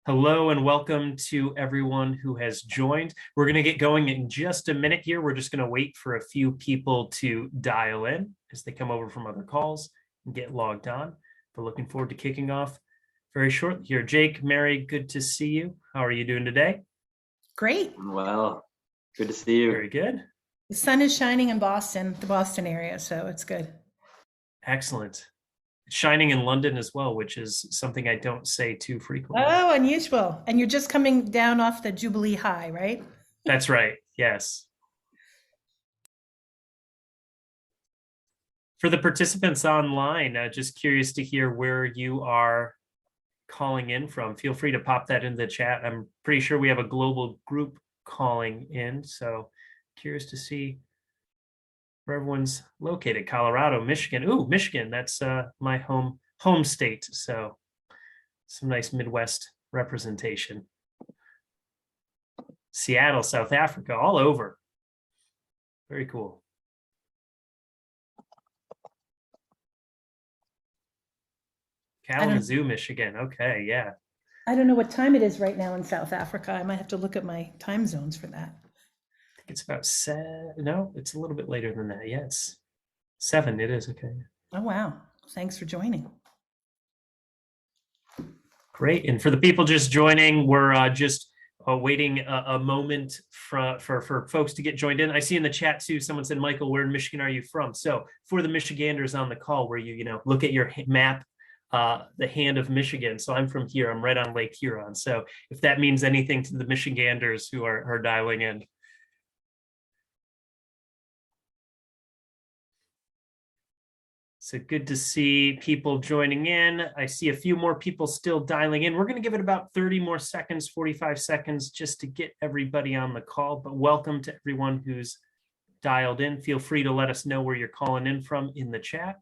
Hello and welcome to everyone who has joined. We're going to get going in just a minute here. We're just going to wait for a few people to dial in as they come over from other calls and get logged on. But looking forward to kicking off very shortly here. Jake, Mary, good to see you. How are you doing today? Great. Well, good to see you. Very good. The sun is shining in Boston, the Boston area, so it's good. Excellent. It's shining in London as well, which is something I don't say too frequently. Oh, unusual. And you're just coming down off the Jubilee high, right? That's right. Yes. For the participants online, just curious to hear where you are calling in from. Feel free to pop that into the chat. I'm pretty sure we have a global group calling in, so curious to see where everyone's located. Colorado, Michigan. Ooh, Michigan, that's my home state, so some nice Midwest representation. Seattle, South Africa, all over. Very cool. Kalamazoo, Michigan. Okay, yeah. I don't know what time it is right now in South Africa. I might have to look at my time zones for that. I think it's about 7. No, it's a little bit later than that. Yeah, it's 7. It is. Okay. Oh, wow. Thanks for joining. Great. And for the people just joining, we're just waiting a moment for folks to get joined in. I see in the chat too, someone said, Michael, where in Michigan are you from? So for the Michiganders on the call, where you look at your map, the hand of Michigan. So I'm from here. I'm right on Lake Huron. So if that means anything to the Michiganders who are dialing in. So good to see people joining in. I see a few more people still dialing in. We're going to give it about 30 more seconds, 45 seconds, just to get everybody on the call. But welcome to everyone who's dialed in. Feel free to let us know where you're calling in from in the chat.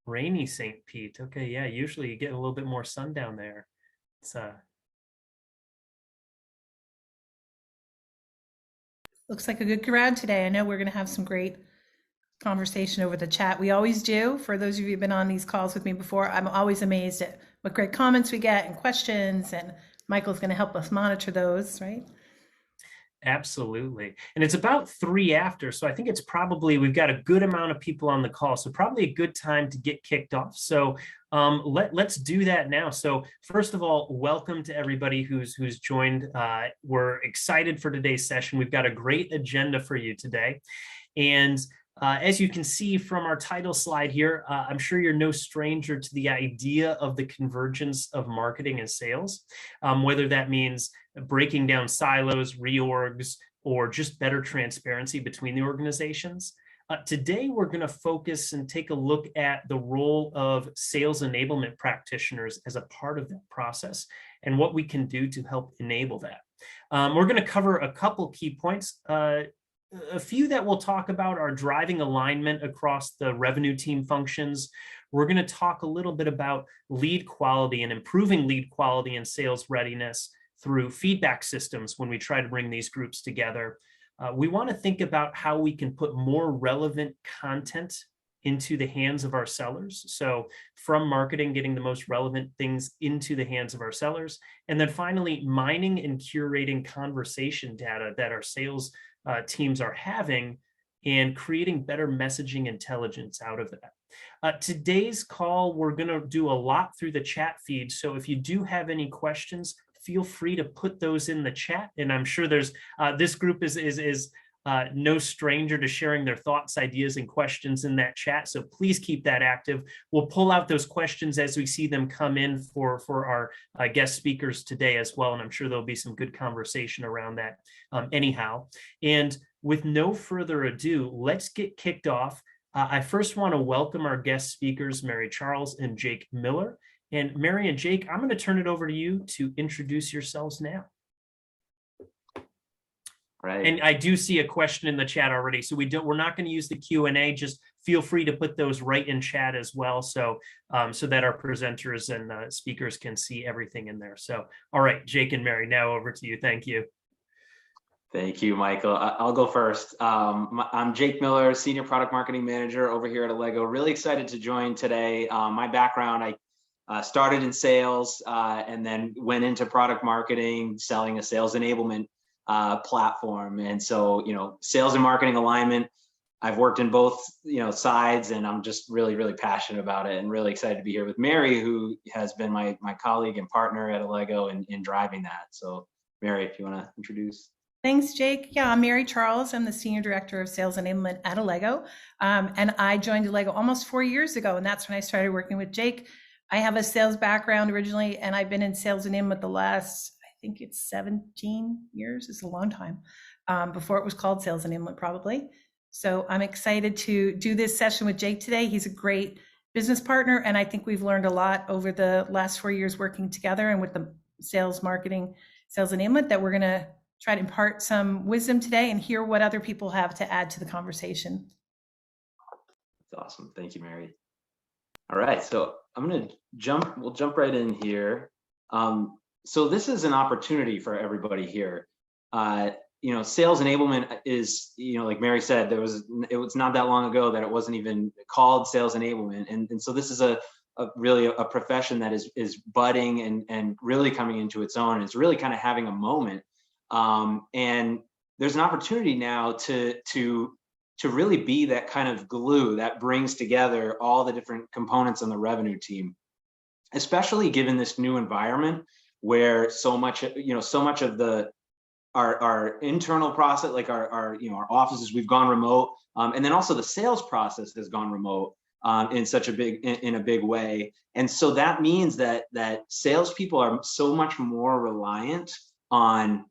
Rainy St. Pete. Okay, yeah, usually you get a little bit more sun down there. It's Looks like a good crowd today. I know we're going to have some great conversation over the chat. We always do. For those of you who've been on these calls with me before, I'm always amazed at what great comments we get and questions, and Michael's going to help us monitor those, right? Absolutely. And it's about 3 after. So I think it's probably, we've got a good amount of people on the call. So probably a good time to get kicked off. So let's do that now. So first of all, welcome to everybody who's joined. We're excited for today's session. We've got a great agenda for you today. And as you can see from our title slide here, I'm sure you're no stranger to the idea of the convergence of marketing and sales, whether that means breaking down silos, reorgs, or just better transparency between the organizations. Today, we're going to focus and take a look at the role of sales enablement practitioners as a part of that process and what we can do to help enable that. We're going to cover a couple key points. A few that we'll talk about are driving alignment across the revenue team functions. We're going to talk a little bit about lead quality and improving lead quality and sales readiness through feedback systems when we try to bring these groups together. We want to think about how we can put more relevant content into the hands of our sellers. So from marketing, getting the most relevant things into the hands of our sellers. And then finally, mining and curating conversation data that our sales teams are having and creating better messaging intelligence out of that. Today's call, we're going to do a lot through the chat feed. So if you do have any questions, feel free to put those in the chat. And I'm sure there's this group is no stranger to sharing their thoughts, ideas, and questions in that chat. So please keep that active. We'll pull out those questions as we see them come in for our guest speakers today as well. And I'm sure there'll be some good conversation around that anyhow. And with no further ado, let's get kicked off. I first want to welcome our guest speakers, Mary Charles and Jake Miller. And Mary and Jake, I'm going to turn it over to you to introduce yourselves now. Right. And I do see a question in the chat already. So we're not going to use the Q&A. Just feel free to put those right in chat as well, so so that our presenters and speakers can see everything in there. So, all right, Jake and Mary, now over to you. Thank you. Thank you, Michael. I'll go first. I'm Jake Miller, Senior Product Marketing Manager over here at Allego. Really excited to join today. My background, I started in sales and then went into product marketing, selling a sales enablement platform. And so, sales and marketing alignment, I've worked in both, sides, and I'm just really, really passionate about it and really excited to be here with Mary, who has been my colleague and partner at Allego in driving that. So Mary, if you want to introduce. Thanks, Jake. Yeah, I'm Mary Charles. I'm the Senior Director of Sales Enablement at Allego. And I joined Allego almost 4 years ago, and that's when I started working with Jake. I have a sales background originally, and I've been in sales enablement the last, I think it's 17 years. It's a long time, before it was called sales enablement, probably. So I'm excited to do this session with Jake today. He's a great business partner, and I think we've learned a lot over the last 4 years working together and with the sales marketing, sales enablement, that we're going to try to impart some wisdom today and hear what other people have to add to the conversation. That's awesome. Thank you, Mary. All right, so we'll jump right in here. So this is an opportunity for everybody here. Sales enablement is, like Mary said, it was not that long ago that it wasn't even called sales enablement. And so this is really a profession that is budding and really coming into its own. It's really kind of having a moment. And there's an opportunity now to really be that kind of glue that brings together all the different components on the revenue team, especially given this new environment where so much of our internal process, like our offices, we've gone remote, and then also the sales process has gone remote in a big way. And so that means that salespeople are so much more reliant on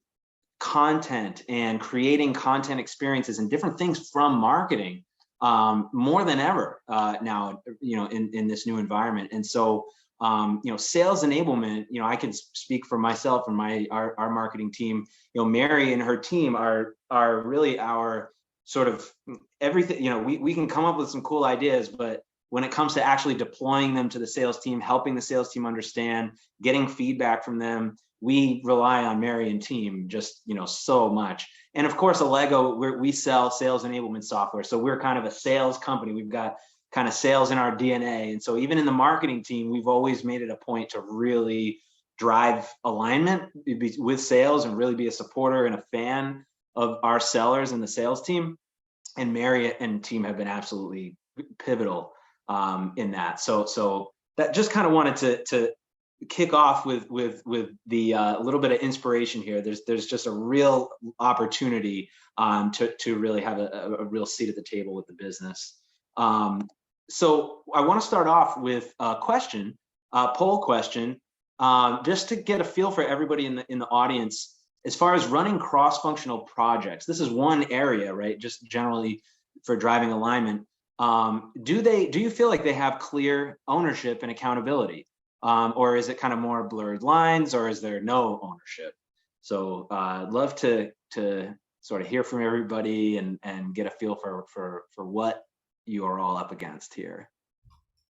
content and creating content experiences and different things from marketing more than ever now, in this new environment. And so, sales enablement, I can speak for myself and our marketing team. Mary and her team are really our sort of everything. We can come up with some cool ideas, but when it comes to actually deploying them to the sales team, helping the sales team understand, getting feedback from them, we rely on Mary and team just, so much. And of course, Allego, we sell sales enablement software. So we're kind of a sales company. We've got kind of sales in our DNA. And so even in the marketing team, we've always made it a point to really drive alignment with sales and really be a supporter and a fan of our sellers and the sales team. And Mary and team have been absolutely pivotal in that. So that just kind of wanted to kick off with the little bit of inspiration here. There's just a real opportunity to really have a real seat at the table with the business. So I want to start off with a question, poll question, just to get a feel for everybody in the audience as far as running cross-functional projects. This is one area, right? Just generally for driving alignment. Do you feel like they have clear ownership and accountability? Or is it kind of more blurred lines, or is there no ownership? So I'd love to sort of hear from everybody and get a feel for what you are all up against here.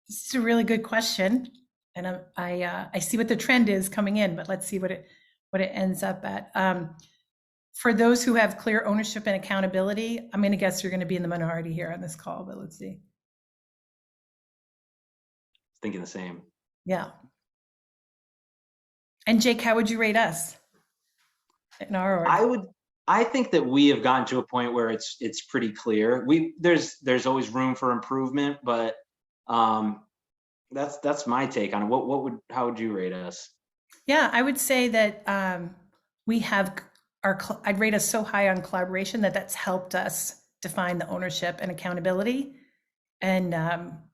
This is a really good question, and I see what the trend is coming in, but let's see what it ends up at. For those who have clear ownership and accountability, I'm going to guess you're going to be in the minority here on this call, but let's see. Thinking the same. Yeah. And Jake, how would you rate us in our order? I think that we have gotten to a point where it's pretty clear. There's always room for improvement, but that's my take on it. How would you rate us? Yeah, I would say that we have I'd rate us so high on collaboration that's helped us define the ownership and accountability, and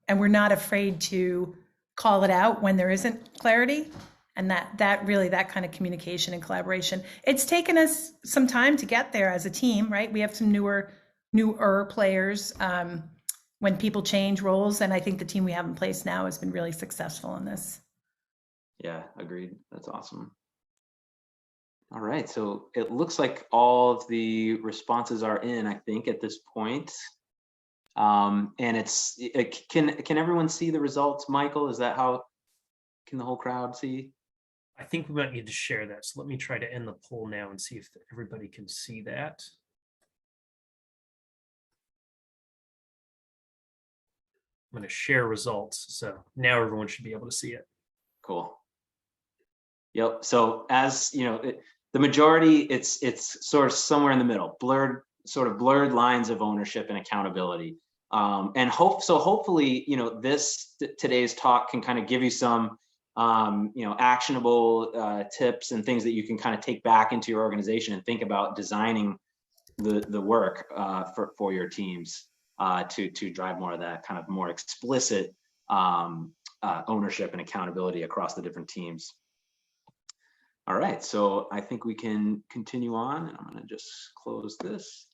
we're not afraid to call it out when there isn't clarity. And that kind of communication and collaboration, it's taken us some time to get there as a team, right? We have some newer players when people change roles. And I think the team we have in place now has been really successful in this. Yeah, agreed. That's awesome. All right, so it looks like all of the responses are in, I think, at this point. And can everyone see the results? Michael, is that how, can the whole crowd see? I think we might need to share that. So let me try to end the poll now and see if everybody can see that. I'm going to share results. So now everyone should be able to see it. Cool. Yep. So as you know, the majority, it's sort of somewhere in the middle, blurred lines of ownership and accountability. And hopefully, you know, today's talk can kind of give you some, you know, actionable tips and things that you can kind of take back into your organization and think about designing the work for your teams to drive more of that kind of more explicit ownership and accountability across the different teams. All right, so I think we can continue on, and I'm going to just close this.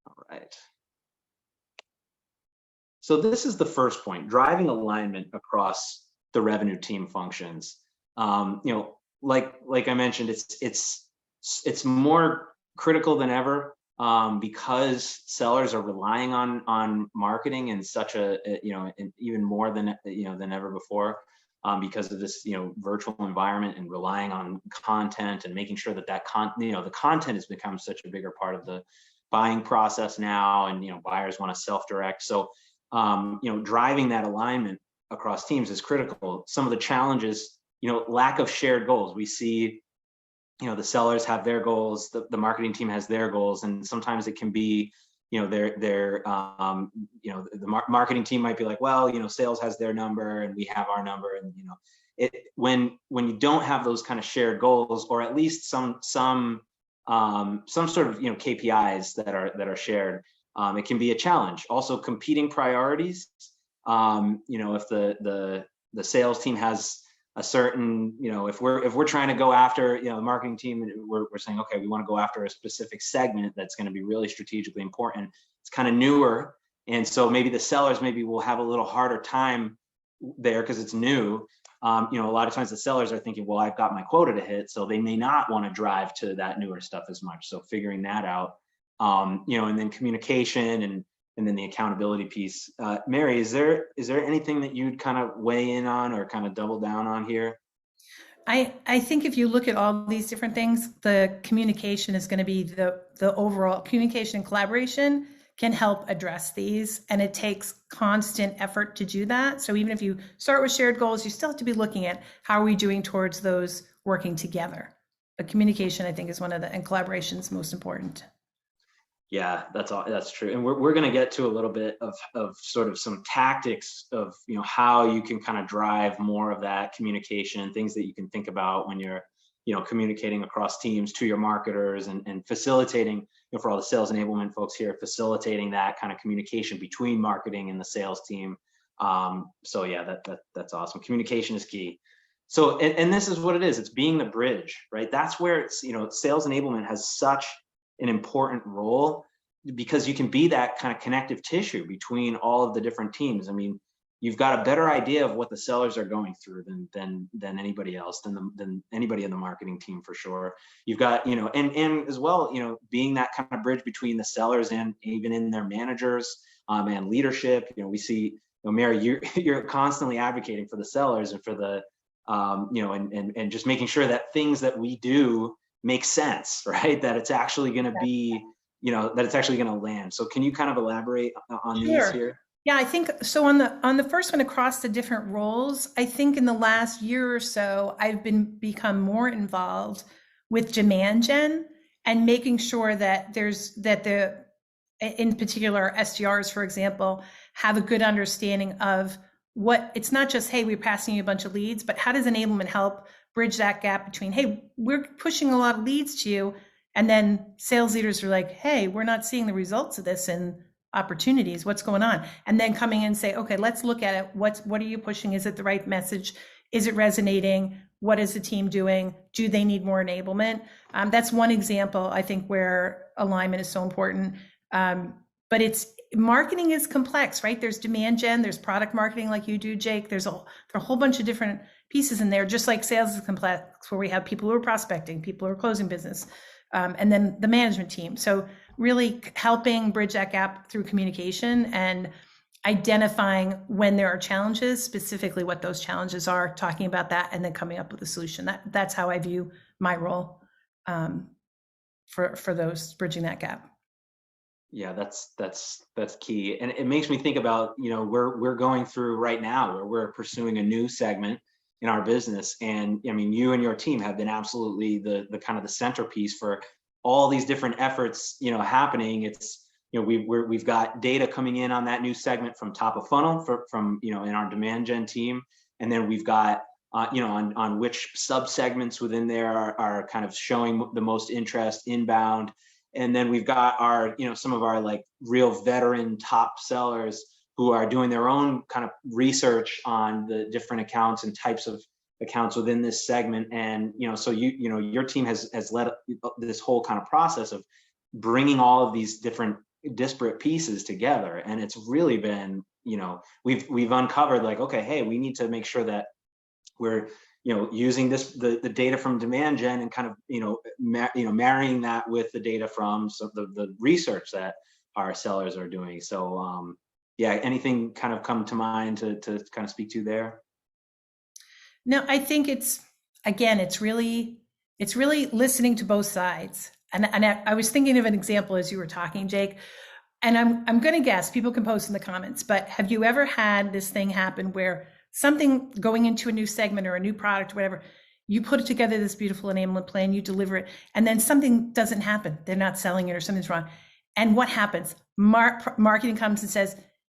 All right. So this is the first point, driving alignment across the revenue team functions. You know, like I mentioned, it's more critical than ever because sellers are relying on marketing in such a, you know, even more than ever before. Because of this, you know, virtual environment and relying on content and making sure that the content has become such a bigger part of the buying process now, and you know, buyers want to self-direct. So, you know, driving that alignment across teams is critical. Some of the challenges, you know, lack of shared goals. We see, you know, the sellers have their goals, the marketing team has their goals, and sometimes it can be, you know, you know, the marketing team might be like, well, you know, sales has their number and we have our number, and you know, when you don't have those kind of shared goals, or at least some sort of, you know, KPIs that are shared, it can be a challenge. Also, competing priorities. You know, if the sales team has a certain, you know, if we're trying to go after, you know, the marketing team, we're saying, okay, we want to go after a specific segment that's going to be really strategically important. It's kind of newer. And so maybe the sellers will have a little harder time there because it's new. You know, a lot of times the sellers are thinking, well, I've got my quota to hit, so they may not want to drive to that newer stuff as much. So figuring that out, you know, and then communication and then the accountability piece. Mary, is there anything that you'd kind of weigh in on or kind of double down on here? I think if you look at all these different things, the communication is going to be the overall communication and collaboration can help address these, and it takes constant effort to do that. So even if you start with shared goals, you still have to be looking at how are we doing towards those working together. But communication, I think, is and collaboration is most important. Yeah, that's true. And we're going to get to a little bit of sort of some tactics of, you know, how you can kind of drive more of that communication and things that you can think about when you're, you know, communicating across teams to your marketers and facilitating, you know, for all the sales enablement folks here, facilitating that kind of communication between marketing and the sales team. So yeah, that's awesome. Communication is key. So, and this is what it is. It's being the bridge, right? That's where it's, you know, sales enablement has such an important role, because you can be that kind of connective tissue between all of the different teams. I mean, you've got a better idea of what the sellers are going through than anybody else, than anybody in the marketing team, for sure. You've got, you know, and as well, you know, being that kind of bridge between the sellers and even in their managers and leadership. You know, we see, you know, Mary, you're constantly advocating for the sellers and for the you know, and just making sure that things that we do make sense, right? That it's actually going to be, you know, that it's actually going to land. So can you kind of elaborate on these here? Yeah, I think so. On the first one, across the different roles, I think in the last year or so, I've become more involved with demand gen and making sure that in particular SDRs, for example, have a good understanding of what, it's not just, hey, we're passing you a bunch of leads, but how does enablement help bridge that gap between, hey, we're pushing a lot of leads to you, and then sales leaders are like, hey, we're not seeing the results of this in opportunities, what's going on? And then coming in and say, okay, let's look at it. What are you pushing? Is it the right message? Is it resonating? What is the team doing? Do they need more enablement? That's one example, I think, where alignment is so important. But marketing is complex, right? There's demand gen, there's product marketing like you do, Jake. There's a whole bunch of different pieces in there, just like sales is complex, where we have people who are prospecting, people who are closing business, and then the management team. So really helping bridge that gap through communication and identifying when there are challenges, specifically what those challenges are, talking about that, and then coming up with a solution. That's how I view my role for those bridging that gap. Yeah, that's key, and it makes me think about, we're going through right now where we're pursuing a new segment in our business, and I mean, you and your team have been absolutely the kind of the centerpiece for all these different efforts, happening. It's, we've got data coming in on that new segment from top of funnel from in our demand gen team, and then we've got on which sub segments within there are kind of showing the most interest inbound. And then we've got our, some of our like real veteran top sellers who are doing their own kind of research on the different accounts and types of accounts within this segment. And, so your team has led this whole kind of process of bringing all of these different disparate pieces together. And it's really been, we've uncovered like, okay, hey, we need to make sure that we're using the data from demand gen and kind of marrying that with the data from the research that our sellers are doing. So yeah, anything kind of come to mind to kind of speak to there? No, I think it's really listening to both sides. And I was thinking of an example as you were talking, Jake, and I'm going to guess, people can post in the comments, but have you ever had this thing happen where something going into a new segment or a new product, or whatever, you put together this beautiful enablement plan, you deliver it, and then something doesn't happen. They're not selling it or something's wrong. And what happens? Marketing comes and says,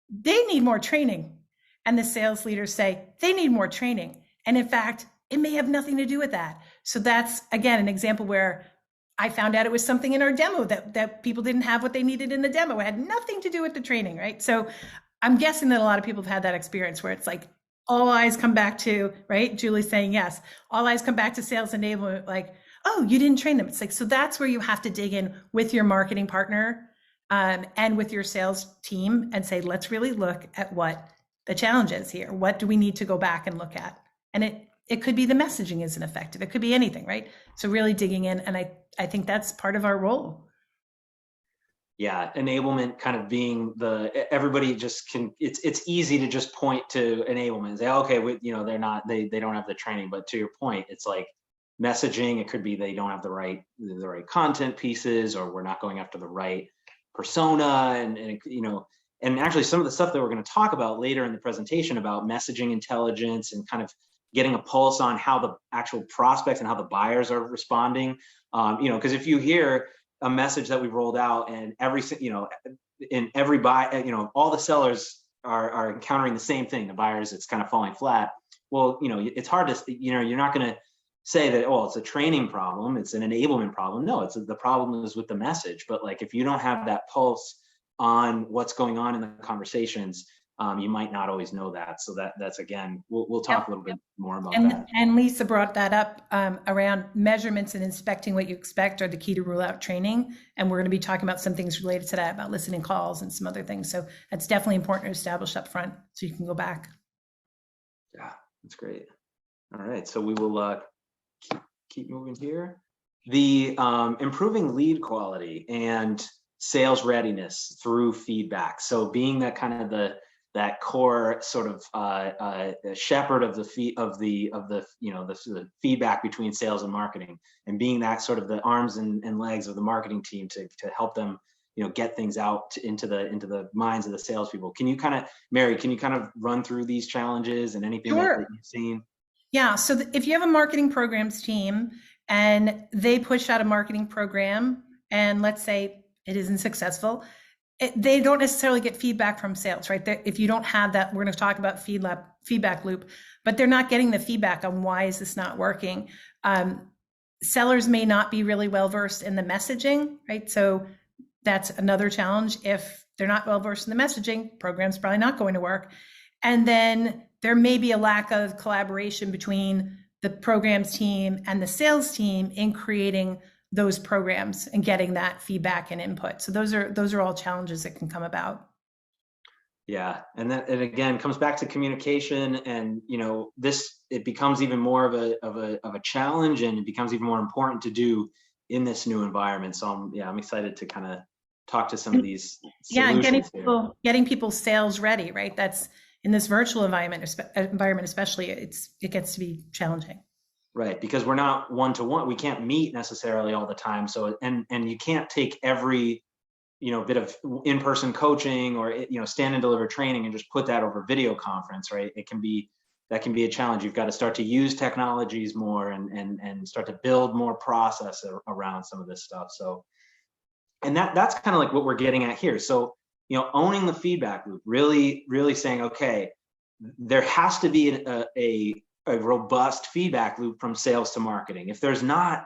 they need more training. And the sales leaders say, they need more training. And in fact, it may have nothing to do with that. So that's, again, an example where I found out it was something in our demo that people didn't have what they needed in the demo. It had nothing to do with the training, right? So I'm guessing that a lot of people have had that experience where it's like, all eyes come back to, right? Julie's saying yes. All eyes come back to sales enablement, like, oh, you didn't train them. It's like, so that's where you have to dig in with your marketing partner and with your sales team and say, let's really look at what the challenge is here. What do we need to go back and look at? And it could be the messaging isn't effective. It could be anything, right? So really digging in. And I think that's part of our role. Yeah, enablement kind of being everybody just can, it's easy to just point to enablement and say, okay, they don't have the training. But to your point, it's like messaging, it could be they don't have the right content pieces, or we're not going after the right persona. And actually some of the stuff that we're going to talk about later in the presentation about messaging intelligence and kind of getting a pulse on how the actual prospects and how the buyers are responding. Because if you hear a message that we've rolled out and all the sellers are encountering the same thing, the buyers, it's kind of falling flat. Well, it's hard to, you're not going to say that, oh, it's a training problem, it's an enablement problem. No, the problem is with the message. But like, if you don't have that pulse on what's going on in the conversations, you might not always know that. So that's again, we'll talk a little bit more about that. And Lisa brought that up around measurements and inspecting what you expect are the key to rule out training. And we're going to be talking about some things related to that, about listening calls and some other things. So that's definitely important to establish up front so you can go back. Yeah, that's great. All right, so we will keep moving here. The improving lead quality and sales readiness through feedback. So being that kind of that core sort of shepherd of the feedback between sales and marketing, and being that sort of the arms and legs of the marketing team to help them get things out into the minds of the salespeople. Mary, can you kind of run through these challenges and anything that you've seen? Yeah, so if you have a marketing programs team and they push out a marketing program and let's say it isn't successful, they don't necessarily get feedback from sales, right? If you don't have that, we're going to talk about feedback loop, but they're not getting the feedback on why is this not working. Sellers may not be really well-versed in the messaging, right? So that's another challenge. If they're not well-versed in the messaging, program's probably not going to work. And then there may be a lack of collaboration between the programs team and the sales team in creating those programs and getting that feedback and input. So those are all challenges that can come about. Yeah, and it again comes back to communication, and it becomes even more of a challenge, and it becomes even more important to do in this new environment. So I'm excited to kind of talk to some of these Yeah, and solutions here. getting people sales ready, right? That's in this virtual environment, especially, it gets to be challenging. Right, because we're not one-to-one. We can't meet necessarily all the time. So, and you can't take every, bit of in-person coaching or, stand and deliver training and just put that over video conference, right? That can be a challenge. You've got to start to use technologies more and start to build more process around some of this stuff. So, and that's kind of like what we're getting at here. So, owning the feedback loop, really, really saying, okay, there has to be a robust feedback loop from sales to marketing. If there's not,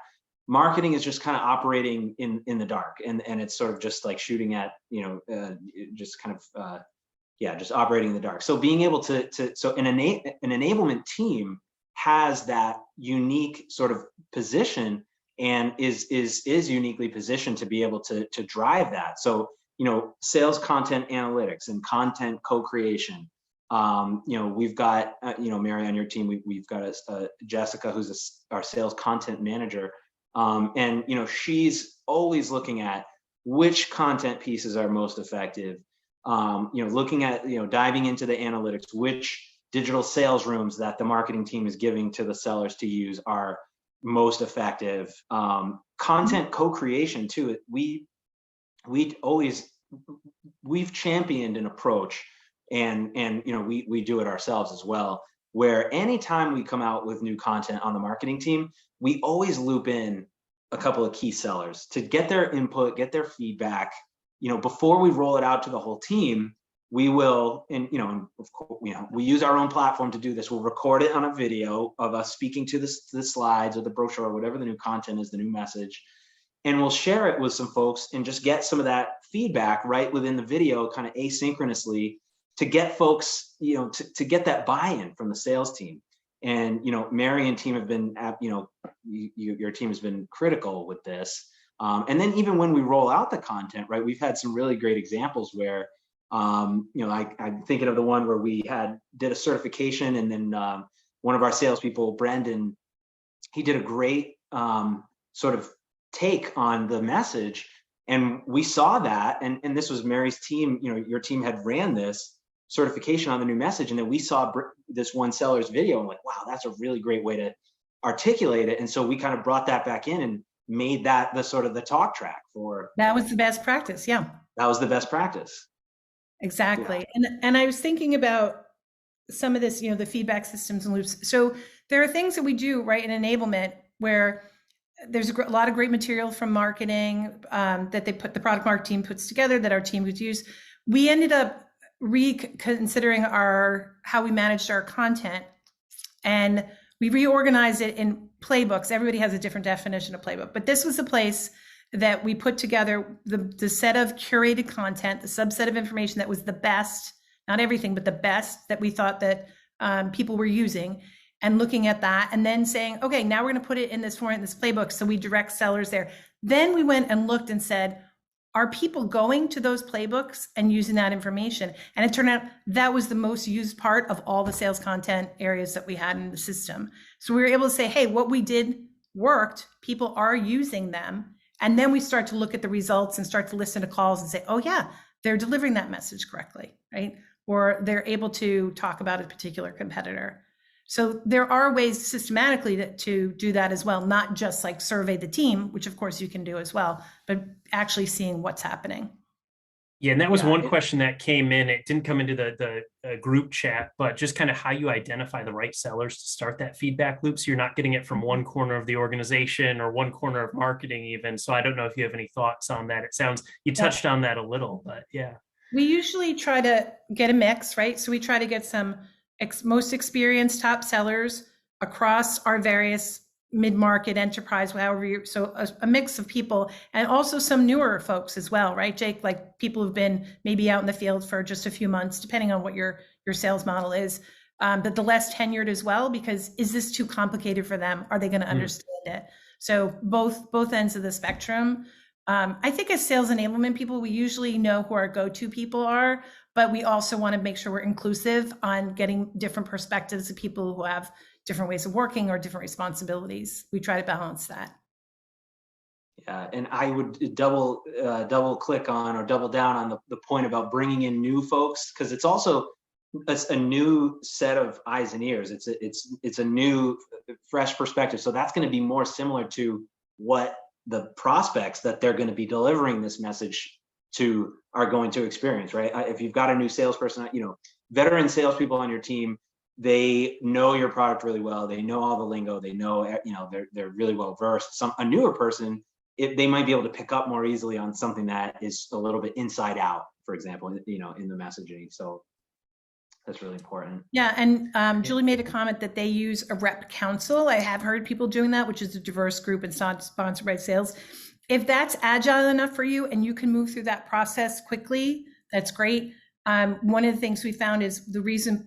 marketing is just kind of operating in the dark, and it's sort of just like shooting at, just kind of just operating in the dark. So being able so an enablement team has that unique sort of position and is uniquely positioned to be able to drive that. So, sales content analytics and content co-creation. We've got, Mary, on your team, we've got Jessica, who's our sales content manager. And, she's always looking at which content pieces are most effective. Looking at, diving into the analytics, which digital sales rooms that the marketing team is giving to the sellers to use are most effective. Content co-creation too. We've championed an approach, and we do it ourselves as well, where anytime we come out with new content on the marketing team, we always loop in a couple of key sellers to get their input, get their feedback. Before we roll it out to the whole team, we will, and of course, we use our own platform to do this. We'll record it on a video of us speaking to the slides or the brochure or whatever the new content is, the new message, and we'll share it with some folks and just get some of that feedback right within the video, kind of asynchronously, to get folks, to get that buy-in from the sales team. And, Mary and team have been, your team has been critical with this. And then even when we roll out the content, right, we've had some really great examples where, I'm thinking of the one where we did a certification, and then one of our salespeople, Brendan, he did a great sort of take on the message. And we saw that, and this was Mary's team, your team had ran this certification on the new message, and then we saw this one seller's video and like, wow, that's a really great way to articulate it. And so we kind of brought that back in and made that the sort of the talk track for. That was the best practice. Yeah. That was the best practice. Exactly. Yeah. And I was thinking about some of this, the feedback systems and loops. So there are things that we do right in enablement where there's a lot of great material from marketing that the product market team puts together that our team would use. We ended up reconsidering how we managed our content, and we reorganized it in playbooks. Everybody has a different definition of playbook, but this was a place that we put together the set of curated content, the subset of information that was the best, not everything, but the best that we thought that people were using, and looking at that and then saying, okay, now we're going to put it in this format, in this playbook. So we direct sellers there. Then we went and looked and said, are people going to those playbooks and using that information? And it turned out that was the most used part of all the sales content areas that we had in the system. So we were able to say, hey, what we did worked, people are using them. And then we start to look at the results and start to listen to calls and say, oh yeah, they're delivering that message correctly, right? Or they're able to talk about a particular competitor. So there are ways systematically to do that as well, not just like survey the team, which of course you can do as well, but actually seeing what's happening. Yeah, and that was one question that came in. It didn't come into the group chat, but just kind of how you identify the right sellers to start that feedback loop, so you're not getting it from one corner of the organization or one corner of marketing even. So I don't know if you have any thoughts on that. It sounds, you touched on that a little, but yeah. We usually try to get a mix, right? So we try to get some most experienced top sellers across our various mid-market enterprise, so a mix of people, and also some newer folks as well, right, Jake? Like people who've been maybe out in the field for just a few months, depending on what your sales model is, but the less tenured as well, because is this too complicated for them? Are they going to understand it? So both ends of the spectrum. I think as sales enablement people, we usually know who our go-to people are, but we also want to make sure we're inclusive on getting different perspectives of people who have different ways of working or different responsibilities. We try to balance that. Yeah, and I would double click on or double down on the point about bringing in new folks, because it's also a new set of eyes and ears. It's a new, fresh perspective. So that's going to be more similar to what the prospects that they're going to be delivering this message to are going to experience, right? If you've got a new salesperson, veteran salespeople on your team, they know your product really well. They know all the lingo. They know, they're really well versed. A newer person, they might be able to pick up more easily on something that is a little bit inside out, for example, in the messaging. So that's really important. Yeah, and Julie made a comment that they use a rep council. I have heard people doing that, which is a diverse group and it's not sponsored by sales. If that's agile enough for you and you can move through that process quickly, that's great. One of the things we found is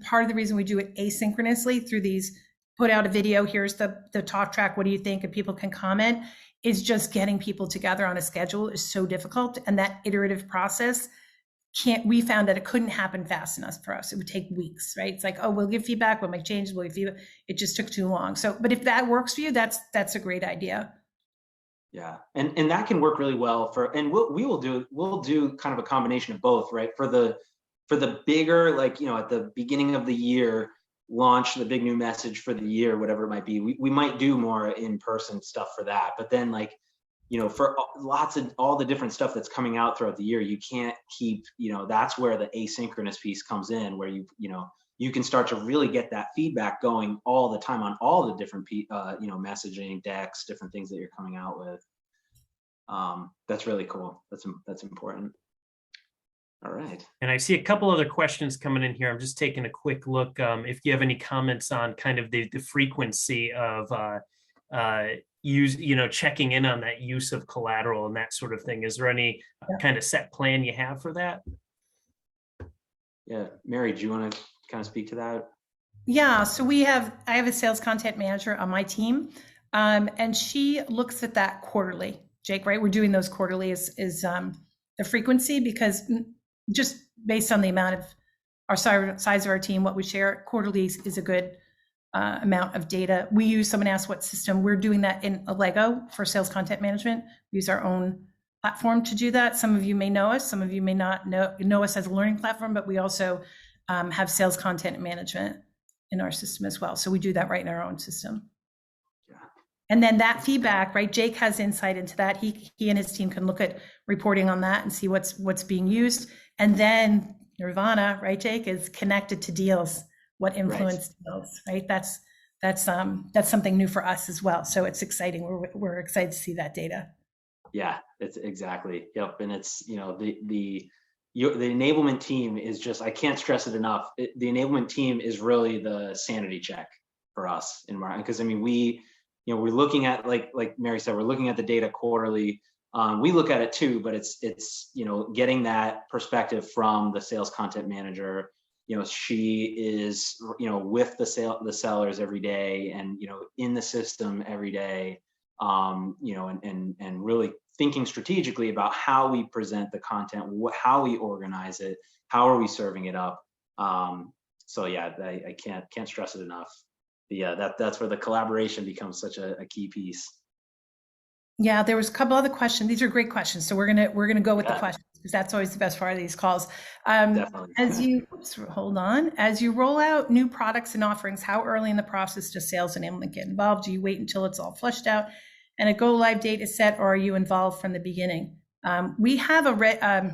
part of the reason we do it asynchronously through these, put out a video, here's the talk track, what do you think? And people can comment, is just getting people together on a schedule is so difficult. And that iterative process we found that it couldn't happen fast enough for us. It would take weeks, right? It's like, oh, we'll give feedback, we'll make changes, we'll give feedback. It just took too long. So, but if that works for you, that's a great idea. Yeah, and that can work really well we'll do kind of a combination of both, right? For the bigger, like, at the beginning of the year, launch the big new message for the year, whatever it might be. We might do more in-person stuff for that, but then for lots of all the different stuff that's coming out throughout the year, you can't keep, that's where the asynchronous piece comes in, where you can start to really get that feedback going all the time on all the different, messaging decks, different things that you're coming out with. That's really cool. That's important. All right. And I see a couple other questions coming in here. I'm just taking a quick look. If you have any comments on kind of the frequency of checking in on that use of collateral and that sort of thing. Is there any kind of set plan you have for that? Yeah, Mary, do you want to kind of speak to that? Yeah, so I have a sales content manager on my team, and she looks at that quarterly. Jake, right? We're doing those quarterly is the frequency, because just based on the amount of our size of our team, what we share quarterly is a good amount of data. Someone asked what system. We're doing that in a Lego for sales content management. We use our own platform to do that. Some of you may know us, some of you may not know us as a learning platform, but we also have sales content management in our system as well. So we do that right in our own system. Yeah. And then that feedback, right? Jake has insight into that. He and his team can look at reporting on that and see what's being used. And then Nirvana, right, Jake, is connected to deals. What influenced deals, right? That's something new for us as well. So it's exciting. We're excited to see that data. Yeah, it's exactly. Yep. And it's, the enablement team is just, I can't stress it enough. The enablement team is really the sanity check for us in marketing. Because we're looking at, like Mary said, we're looking at the data quarterly. We look at it too, but it's getting that perspective from the sales content manager. She is, with the sellers every day, and, in the system every day, and really thinking strategically about how we present the content, how we organize it, how are we serving it up. So yeah, I can't stress it enough. Yeah, that's where the collaboration becomes such a key piece. Yeah, there was a couple other questions. These are great questions. So we're gonna go with the questions, because that's always the best part of these calls. Definitely. As you roll out new products and offerings, how early in the process does sales enablement get involved? Do you wait until it's all flushed out and a go live date is set, or are you involved from the beginning? We have what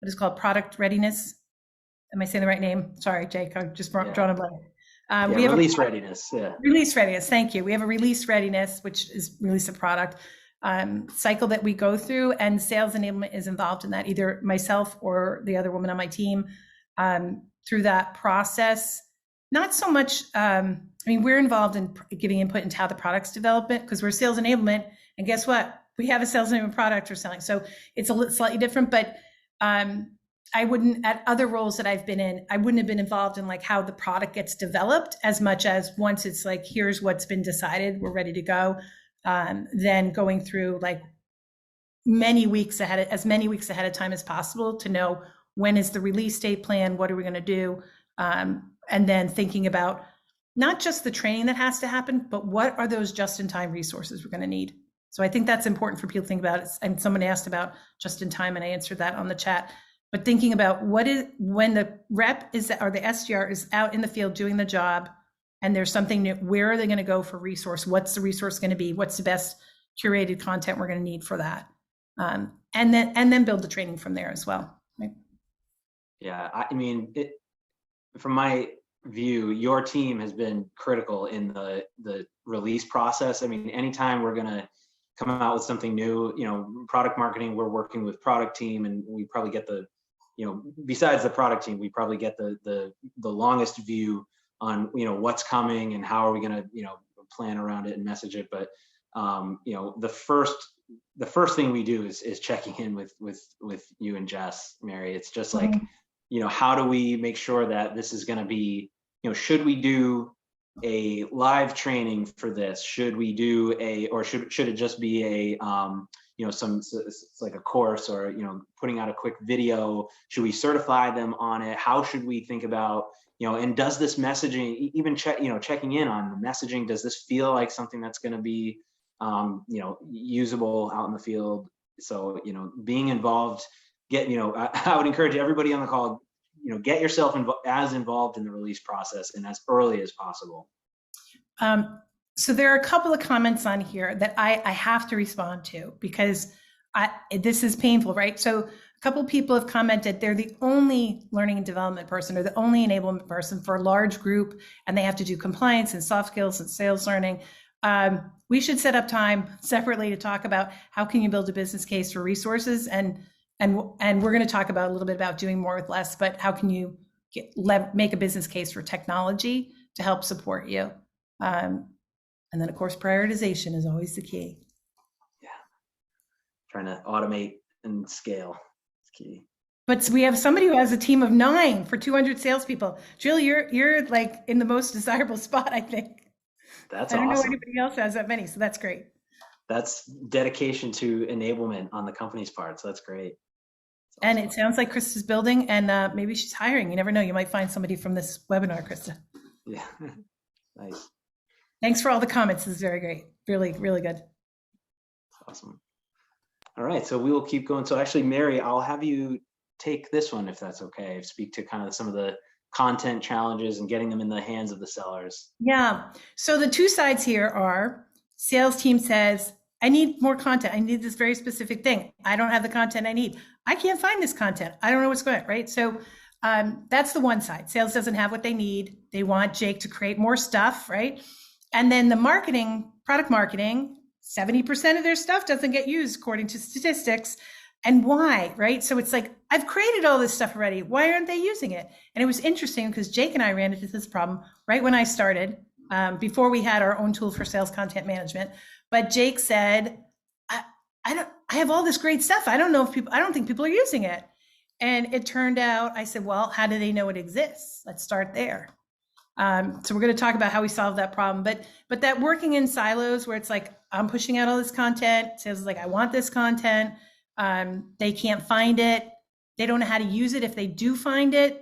is called product readiness. Am I saying the right name? Sorry, Jake, I just drawn a blank. We have release readiness. Yeah. Release readiness. Thank you. We have a release readiness, which is release of product cycle that we go through, and sales enablement is involved in that, either myself or the other woman on my team through that process. Not so much, we're involved in giving input into how the product's development, because we're sales enablement, and guess what? We have a sales enablement product we're selling. So it's slightly different, but I wouldn't, at other roles that I've been in, I wouldn't have been involved in like how the product gets developed as much as once it's like, here's what's been decided, we're ready to go. Then going through like as many weeks ahead of time as possible to know when is the release date plan, what are we going to do, and then thinking about not just the training that has to happen, but what are those just-in-time resources we're going to need. So I think that's important for people to think about. And someone asked about just in time, and I answered that on the chat. But thinking about what is when the rep is or the SDR is out in the field doing the job, and there's something new, where are they going to go for resource? What's the resource going to be? What's the best curated content we're going to need for that? And then build the training from there as well. Right? Yeah, I mean, from my view, your team has been critical in the release process. I mean, anytime we're going to come out with something new, product marketing, we're working with product team, and we probably get the, besides the product team, we probably get the longest view on, what's coming and how are we going to, plan around it and message it. But, the first thing we do is checking in with you and Jess, Mary. It's just like, how do we make sure that this is going to be, should we do a live training for this? Should we do or should it just be a, it's like a course, or, putting out a quick video? Should we certify them on it? How should we think about, and does this messaging, even checking in on the messaging, does this feel like something that's going to be, usable out in the field? So, being involved, I would encourage everybody on the call, get yourself as involved in the release process and as early as possible. So there are a couple of comments on here that I have to respond to, because this is painful, right? So a couple of people have commented they're the only learning and development person or the only enablement person for a large group, and they have to do compliance and soft skills and sales learning. We should set up time separately to talk about how can you build a business case for resources, and we're going to talk about a little bit about doing more with less, but how can you make a business case for technology to help support you? And then of course, prioritization is always the key. Yeah. Trying to automate and scale is key. But we have somebody who has a team of 9 for 200 salespeople. Julie, you're like in the most desirable spot, I think. That's I don't awesome. know anybody else has that many, so that's great. That's dedication to enablement on the company's part. So that's great. That's and awesome. It sounds like Krista's building, and maybe she's hiring. You never know. You might find somebody from this webinar, Krista. Yeah. Nice. Thanks for all the comments. This is very great. Really, really good. Awesome. All right. So we will keep going. So actually, Mary, I'll have you take this one, if that's okay. Speak to kind of some of the content challenges and getting them in the hands of the sellers. Yeah. So the two sides here are sales team says, I need more content. I need this very specific thing. I don't have the content I need. I can't find this content. I don't know what's going on, right? So that's the one side. Sales doesn't have what they need. They want Jake to create more stuff, right? And then the marketing, product marketing, 70% of their stuff doesn't get used according to statistics. And why, right? So it's like, I've created all this stuff already. Why aren't they using it? And it was interesting because Jake and I ran into this problem right when I started, before we had our own tool for sales content management. But Jake said, I have all this great stuff. I don't think people are using it. And it turned out, I said, well, how do they know it exists? Let's start there. So we're going to talk about how we solve that problem, but that working in silos where it's like, I'm pushing out all this content, sales is like, I want this content. They can't find it. They don't know how to use it if they do find it.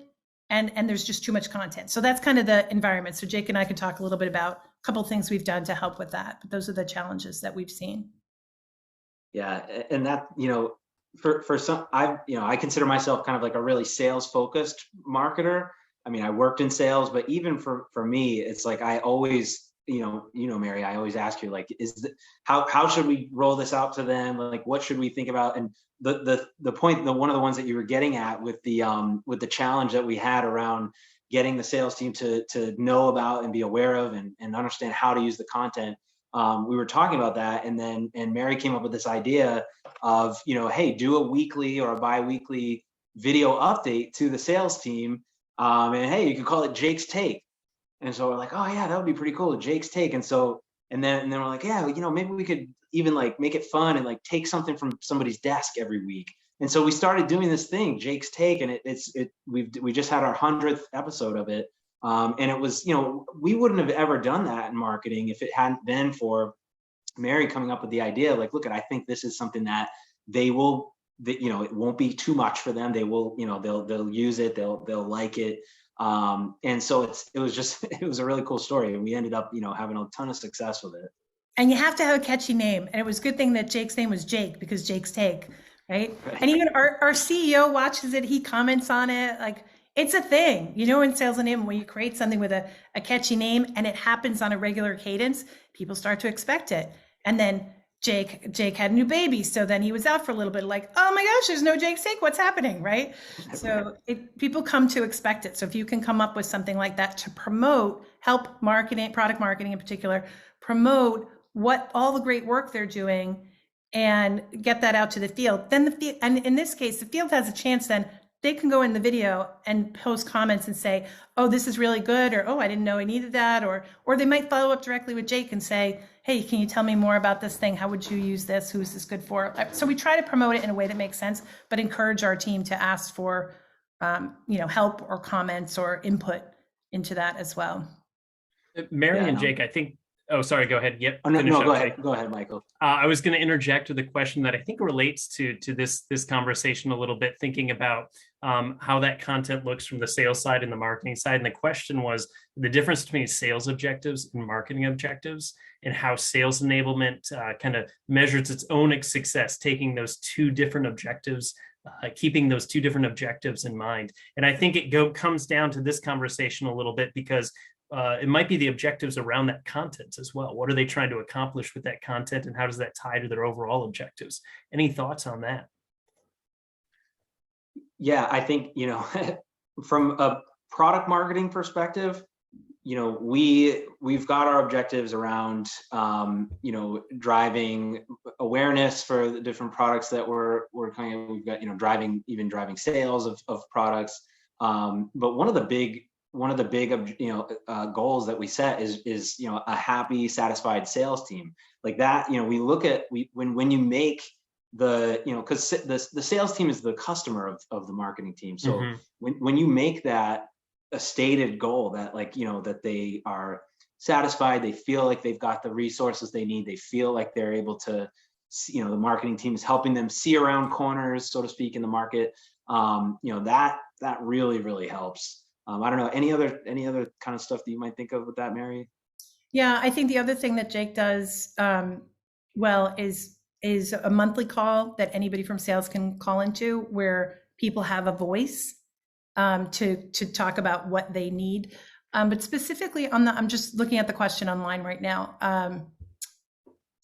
And there's just too much content. So that's kind of the environment. So Jake and I can talk a little bit about a couple of things we've done to help with that. But those are the challenges that we've seen. Yeah. And that, for some, I consider myself kind of like a really sales focused marketer. I mean, I worked in sales, but even for me, it's like, I always, Mary, I always ask you, like, how should we roll this out to them? Like, what should we think about? And the point, one of the ones that you were getting at with the challenge that we had around getting the sales team to know about and be aware of and understand how to use the content. We were talking about that, and Mary came up with this idea of, hey, do a weekly or a bi-weekly video update to the sales team. And hey, you could call it Jake's Take. And so we're like, oh yeah, that would be pretty cool, Jake's Take. And so, and then we're like, yeah, maybe we could even like make it fun and like take something from somebody's desk every week. And so we started doing this thing, Jake's Take, and we just had our 100th episode of it. And it was, we wouldn't have ever done that in marketing if it hadn't been for Mary coming up with the idea. Like, look, I think this is something that they will, it won't be too much for them. They will, they'll use it. They'll like it. And so it was a really cool story. And we ended up, having a ton of success with it. And you have to have a catchy name. And it was a good thing that Jake's name was Jake, because Jake's take, right? And even our CEO watches it, he comments on it. Like, it's a thing, you know, in sales enablement, when you create something with a catchy name and it happens on a regular cadence, people start to expect it. And then Jake had a new baby, so then he was out for a little bit, like, oh my gosh, there's no Jake's take, what's happening, right? So people come to expect it. So if you can come up with something like that to promote, help marketing, product marketing in particular, promote what all the great work they're doing and get that out to the field, then the field, and in this case, the field has a chance, then they can go in the video and post comments and say, oh, this is really good, or oh, I didn't know I needed that, or they might follow up directly with Jake and say, hey, can you tell me more about this thing? How would you use this? Who is this good for? So we try to promote it in a way that makes sense, but encourage our team to ask for help or comments or input into that as well. Mary and Jake, I think. Oh, sorry, go ahead. Yep. Oh, no, go ahead. Go ahead, Michael. I was going to interject with a question that I think relates to this conversation a little bit, thinking about how that content looks from the sales side and the marketing side. And the question was the difference between sales objectives and marketing objectives, and how sales enablement kind of measures its own success, taking those two different objectives, keeping those two different objectives in mind. And I think it comes down to this conversation a little bit, because it might be the objectives around that content as well. What are they trying to accomplish with that content, and how does that tie to their overall objectives? Any thoughts on that? Yeah, I think, from a product marketing perspective, we've got our objectives around, driving awareness for the different products that we've got, driving sales of products. But one of the big goals that we set is a happy, satisfied sales team. Like that, we look at when you make because the sales team is the customer of the marketing team. So when you make that a stated goal, that that they are satisfied, they feel like they've got the resources they need, they feel like they're able to, the marketing team is helping them see around corners, so to speak, in the market. That really, really helps. I don't know, any other kind of stuff that you might think of with that, Mary? Yeah, I think the other thing that Jake does well is a monthly call that anybody from sales can call into, where people have a voice to talk about what they need. But specifically I'm just looking at the question online right now.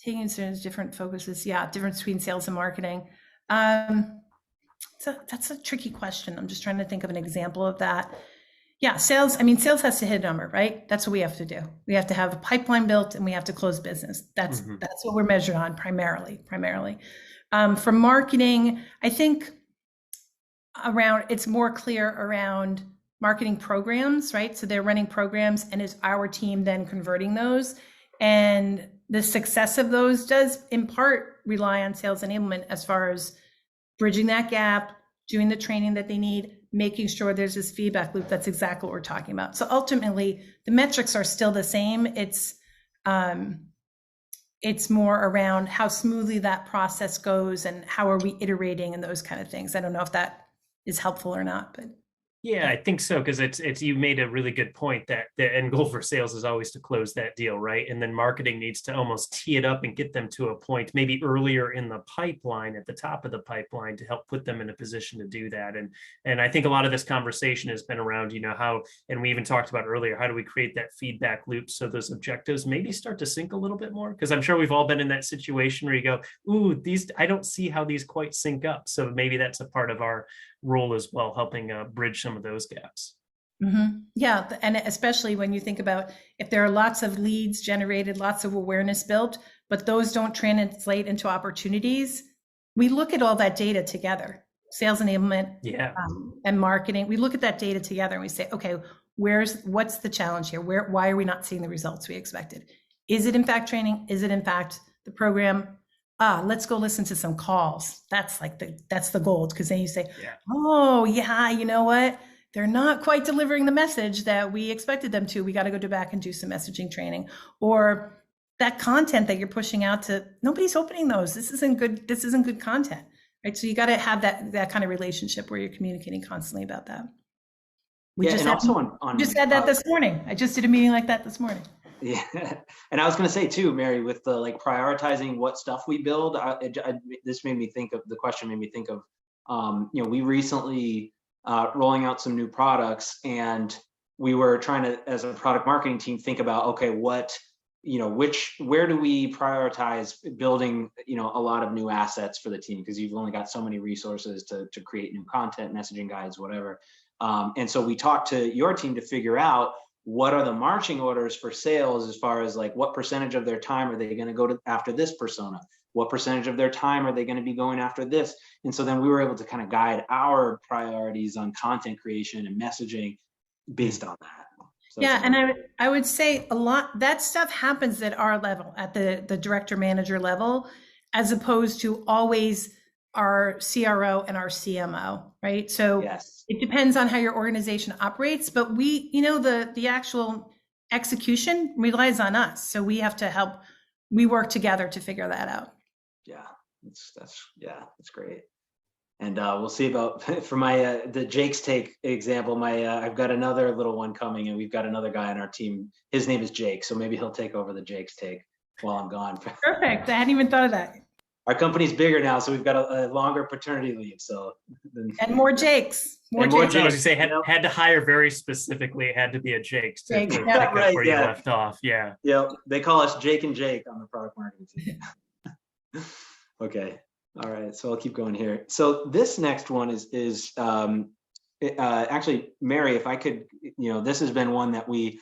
Taking into different focuses, difference between sales and marketing. So that's a tricky question. I'm just trying to think of an example of that. Yeah, sales has to hit a number, right? That's what we have to do. We have to have a pipeline built and we have to close business. That's what we're measured on primarily. For marketing, I think it's more clear around marketing programs, right? So they're running programs, and is our team then converting those? And the success of those does in part rely on sales enablement, as far as bridging that gap, doing the training that they need, making sure there's this feedback loop. That's exactly what we're talking about. So ultimately, the metrics are still the same. It's more around how smoothly that process goes and how are we iterating and those kind of things. I don't know if that is helpful or not, but. Yeah, I think so, because it's you made a really good point that the end goal for sales is always to close that deal, right? And then marketing needs to almost tee it up and get them to a point maybe earlier in the pipeline, at the top of the pipeline, to help put them in a position to do that. And I think a lot of this conversation has been around, how, and we even talked about earlier, how do we create that feedback loop so those objectives maybe start to sync a little bit more? Because I'm sure we've all been in that situation where you go, ooh, I don't see how these quite sync up. So maybe that's a part of our role as well, helping bridge some of those gaps. Yeah, and especially when you think about if there are lots of leads generated, lots of awareness built, but those don't translate into opportunities, we look at all that data together, sales enablement and marketing. We look at that data together and we say, okay, what's the challenge here? Why are we not seeing the results we expected? Is it in fact training? Is it in fact the program? Let's go listen to some calls. That's the gold, because then you say, oh yeah, you know what? They're not quite delivering the message that we expected them to. We got to go back and do some messaging training. Or that content that you're pushing out to, nobody's opening those. This isn't good content, right? So you got to have that kind of relationship where you're communicating constantly about that. We just had that this morning. I just did a meeting like that this morning. Yeah, and I was going to say too, Mary, with the like prioritizing what stuff we build, this made me think of the question. Made me think of, we recently rolling out some new products, and we were trying to, as a product marketing team, think about, okay, what, where do we prioritize building, a lot of new assets for the team, because you've only got so many resources to create new content, messaging guides, whatever. And so we talked to your team to figure out what are the marching orders for sales, as far as like what percentage of their time are they going to go to after this persona? What percentage of their time are they going to be going after this? And so then we were able to kind of guide our priorities on content creation and messaging based on that. So yeah, and I would say a lot that stuff happens at our level, at the director manager level, as opposed to always our CRO and our CMO, right? So yes, it depends on how your organization operates, but we, the actual execution relies on us. So we have to help, we work together to figure that out. Yeah, that's great. And we'll see about for my the Jake's take example. I've got another little one coming, and we've got another guy on our team. His name is Jake, so maybe he'll take over the Jake's take while I'm gone. Perfect. I hadn't even thought of that. Our company's bigger now, so we've got a longer paternity leave. So and more Jakes. More Jakes. I was to say had to hire very specifically. It had to be a Jake's to pick up where you left off. Yeah. Yeah, they call us Jake and Jake on the product marketing team. Okay. All right. So I'll keep going here. So this next one is actually, Mary, if I could, this has been one that we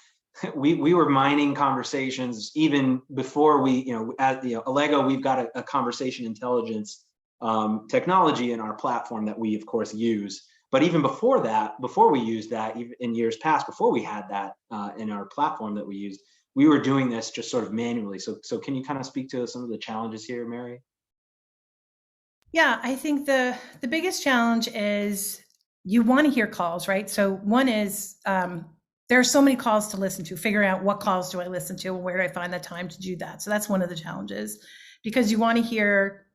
were mining conversations even before we, at Allego, we've got a conversation intelligence technology in our platform that we of course use. But even before that, before we used that, even in years past, before we had that in our platform that we used, we were doing this just sort of manually. So can you kind of speak to some of the challenges here, Mary? Yeah, I think the biggest challenge is you want to hear calls, right? So one is there are so many calls to listen to, figuring out what calls do I listen to and where do I find the time to do that. So that's one of the challenges, because you want to hear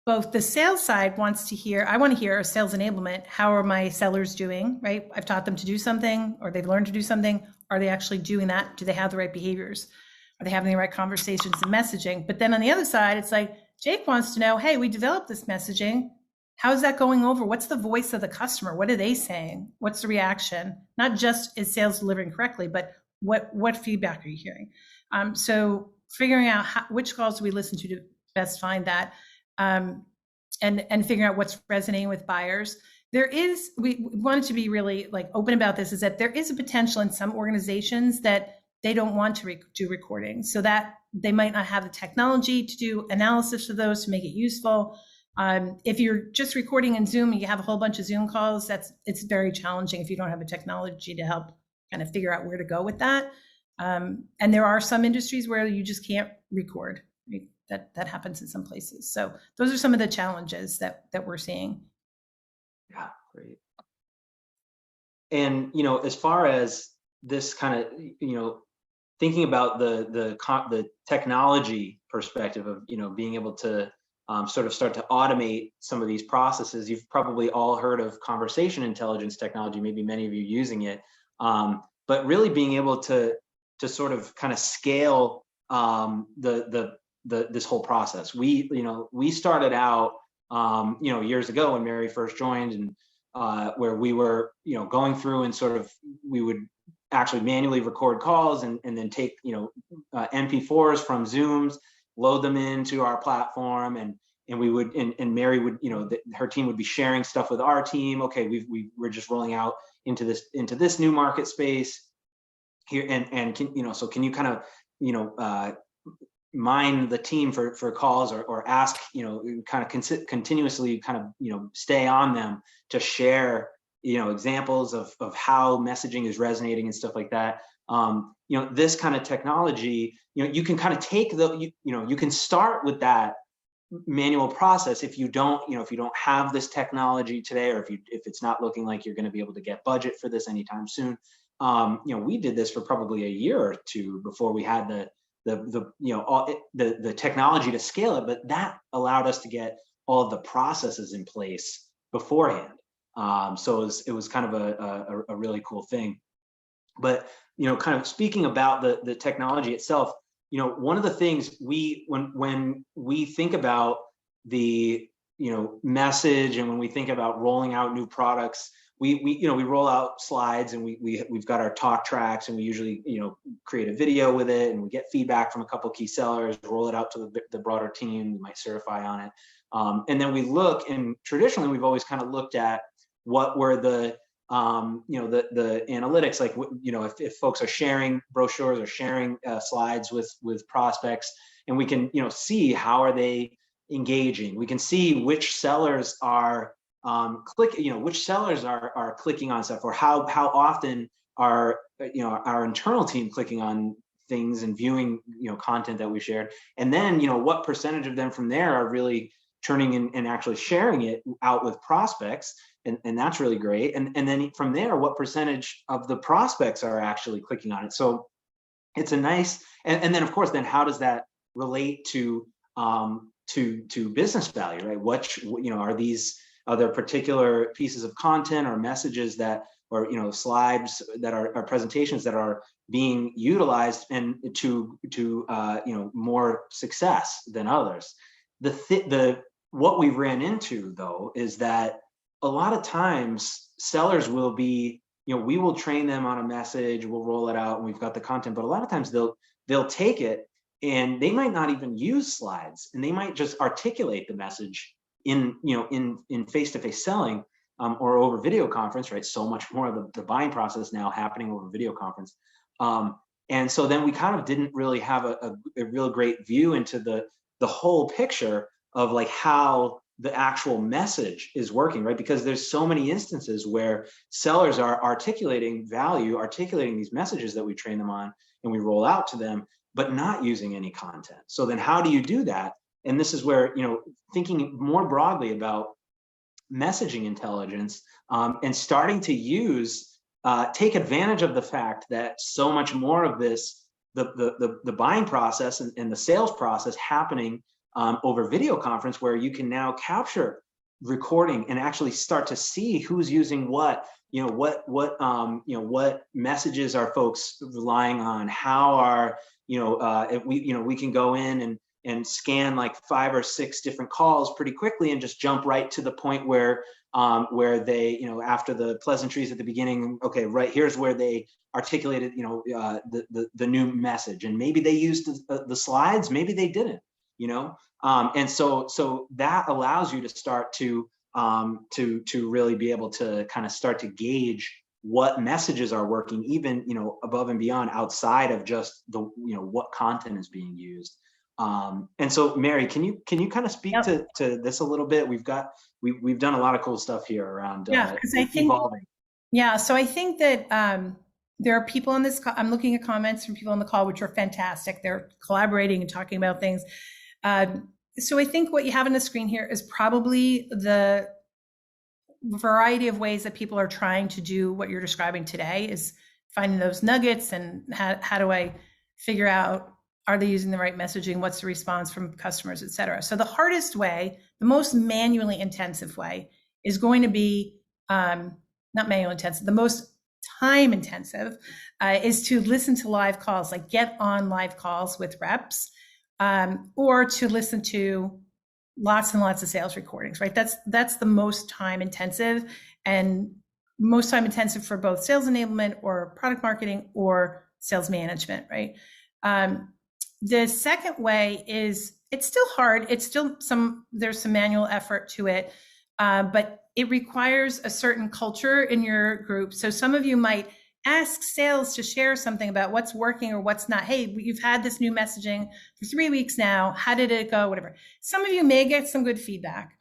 both the sales side wants to hear, I want to hear sales enablement. How are my sellers doing, right? I've taught them to do something, or they've learned to do something. Are they actually doing that? Do they have the right behaviors? Are they having the right conversations and messaging? But then on the other side, it's like, Jake wants to know, hey, we developed this messaging. How's that going over? What's the voice of the customer? What are they saying? What's the reaction? Not just is sales delivering correctly, but what feedback are you hearing? So figuring out which calls do we listen to best find that, and figuring out what's resonating with buyers. We wanted to be really like open about this, is that there is a potential in some organizations that they don't want to do recordings, so that they might not have the technology to do analysis of those to make it useful. If you're just recording in Zoom and you have a whole bunch of Zoom calls, it's very challenging if you don't have a technology to help kind of figure out where to go with that. And there are some industries where you just can't record. Right? That happens in some places. So those are some of the challenges that we're seeing. Yeah, great. And as far as this kind of thinking about the technology perspective of being able to sort of start to automate some of these processes, you've probably all heard of conversation intelligence technology, maybe many of you using it, but really being able to sort of kind of scale this whole process. We started out years ago when Mary first joined, and where we were going through and sort of we would actually manually record calls and then take MP4s from Zooms, load them into our platform, and we would and Mary would her team would be sharing stuff with our team. Okay, we're just rolling out into this new market space here, and can you kind of mine the team for calls or ask kind of continuously kind of stay on them to share examples of how messaging is resonating and stuff like that. This kind of technology, you can kind of take you can start with that manual process if you don't have this technology today, or if it's not looking like you're going to be able to get budget for this anytime soon. We did this for probably a year or two before we had the technology to scale it, but that allowed us to get all of the processes in place beforehand. So it was kind of a really cool thing. But, kind of speaking about the technology itself, one of the things when we think about the, message, and when we think about rolling out new products, we roll out slides, and we've got our talk tracks, and we usually, create a video with it, and we get feedback from a couple key sellers, roll it out to the broader team, we might certify on it. And then we look, and traditionally we've always kind of looked at what were the analytics, like, if folks are sharing brochures or sharing slides with prospects, and we can, see how are they engaging. We can see which sellers are which sellers are clicking on stuff, or how often are, our internal team clicking on things and viewing, content that we shared. And then, what percentage of them from there are really turning in and actually sharing it out with prospects. And that's really great. And then from there, what percentage of the prospects are actually clicking on it? So it's a nice, and then of course, then how does that relate to business value, right? What, are there particular pieces of content or messages that, or, slides that are presentations that are being utilized and to more success than others? What we ran into, though, is that a lot of times sellers will be, we will train them on a message, we'll roll it out, and we've got the content, but a lot of times they'll take it, and they might not even use slides, and they might just articulate the message in face-to-face selling, or over video conference, right? So much more of the buying process now happening over video conference. And so then we kind of didn't really have a real great view into the whole picture of like how the actual message is working, right? Because there's so many instances where sellers are articulating value, articulating these messages that we train them on and we roll out to them, but not using any content. So then how do you do that? And this is where, thinking more broadly about messaging intelligence, and starting to take advantage of the fact that so much more of this, the buying process and the sales process happening over video conference, where you can now capture recording and actually start to see who's using what, what messages are folks relying on, how are, if we can go in and scan like 5 or 6 different calls pretty quickly and just jump right to the point where they, after the pleasantries at the beginning, okay, right, here's where they articulated, the new message, and maybe they used the slides, maybe they didn't, and so that allows you to start to really be able to kind of start to gauge what messages are working, even, above and beyond, outside of just the, what content is being used. And so, Mary, can you kind of speak to this a little bit? We've done a lot of cool stuff here around because I think evolving. Yeah, so I think that there are people on this. I'm looking at comments from people on the call, which are fantastic. They're collaborating and talking about things. So I think what you have on the screen here is probably the variety of ways that people are trying to do what you're describing today, is finding those nuggets, and how do I figure out, are they using the right messaging? What's the response from customers, et cetera? So the hardest way, the most manually intensive way, is going to be, not manually intensive, the most time intensive, is to listen to live calls, like get on live calls with reps, or to listen to lots and lots of sales recordings, right? That's the most time intensive, and most time intensive for both sales enablement or product marketing or sales management, right? The second way is, it's still hard. It's still there's some manual effort to it, but it requires a certain culture in your group. So some of you might ask sales to share something about what's working or what's not. Hey, you've had this new messaging for 3 weeks now. How did it go? Whatever. Some of you may get some good feedback.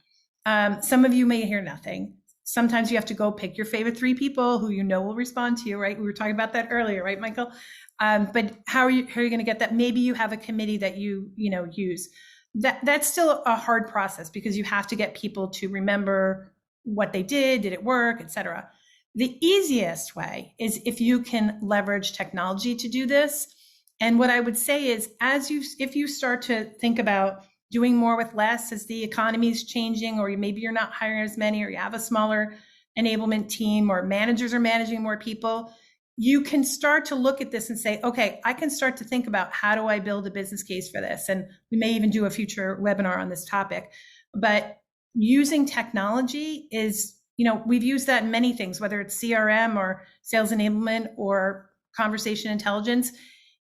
Some of you may hear nothing. Sometimes you have to go pick your favorite 3 people who will respond to you, right? We were talking about that earlier, right, Michael? But how are you going to get that? Maybe you have a committee that you use. That's still a hard process, because you have to get people to remember what they did it work, et cetera. The easiest way is if you can leverage technology to do this. And what I would say is, if you start to think about doing more with less as the economy is changing, or maybe you're not hiring as many, or you have a smaller enablement team, or managers are managing more people, you can start to look at this and say, okay, I can start to think about how do I build a business case for this? And we may even do a future webinar on this topic. But using technology is, we've used that in many things, whether it's CRM or sales enablement or conversation intelligence,